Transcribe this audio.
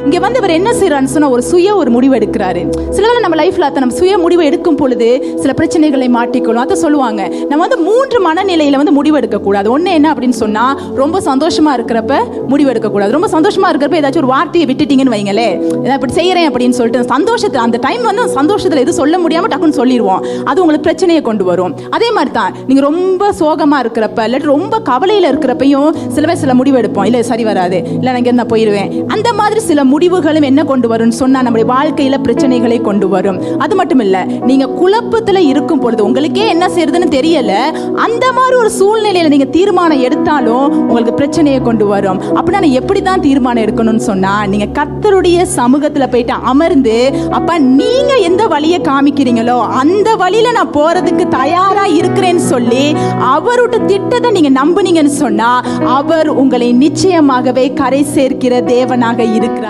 இங்க வந்து இவர் என்ன செய்யறான்னு சொன்னா ஒரு முடிவு எடுக்கிறாரு. சில வேளை நம்ம லைஃப்ல நம்ம சுய முடிவு எடுக்கும் பொழுது சில பிரச்சனைகளை மாட்டிக்கொள்ளும். அதை சொல்லுவாங்க, நம்ம வந்து 3 மனநிலையில வந்து முடிவு எடுக்க கூடாது. ஒண்ணு என்ன அப்படின்னு சொன்னா, ரொம்ப சந்தோஷமா இருக்கிறப்ப முடிவு எடுக்க கூடாது. ரொம்ப சந்தோஷமா இருக்கிறப்ப ஏதாச்சும் ஒரு வார்த்தையை விட்டுட்டீங்கன்னு வைங்களே, இப்படி செய்யறேன் அப்படின்னு சொல்லிட்டு சந்தோஷத்துல அந்த டைம் வந்து சந்தோஷத்துல எது சொல்ல முடியாம டக்குன்னு சொல்லிடுவோம். அது உங்களுக்கு பிரச்சனையை கொண்டு வரும். அதே மாதிரி தான் நீங்க ரொம்ப சோகமா இருக்கிறப்ப இல்லாட்டி ரொம்ப கவலையில இருக்கிறப்பையும் சில முடிவு எடுப்போம். இல்ல சரி வராது, இல்ல நான் இங்க இருந்தா போயிடுவேன். அந்த மாதிரி சில முடிவுகளும் என்ன கொண்டு வரும்னு சொன்னா நம்முடைய வாழ்க்கையில பிரச்சனைகளை கொண்டு வரும். அது மட்டும் இல்ல, நீங்க குழப்பத்துல இருக்கும் பொழுது உங்களுக்கே என்ன செய்யறதுன்னு தெரியல, அந்த மாதிரி ஒரு சூழ்நிலையில நீங்க தீர்மானம் எடுத்தாலும் உங்களுக்கு பிரச்சனையை கொண்டு வரும். அப்படின்னா நான் எப்படிதான் தீர்மானம் எடுக்கணும்னு சொன்னா, நீங்க கர்த்தருடைய சமூகத்துல போயிட்டு அமர்ந்து, அப்ப நீங்க எந்த வழியை காமிக்கிறீங்களோ அந்த வழியில நான் போறதுக்கு தயாரா இருக்கிறேன்னு சொல்லி அவருடைய திட்டத்தை நீங்க நம்புனீங்கன்னு சொன்னா, அவர் உங்களை நிச்சயமாகவே கரை சேர்க்கிற தேவனாக இருக்கிறார்.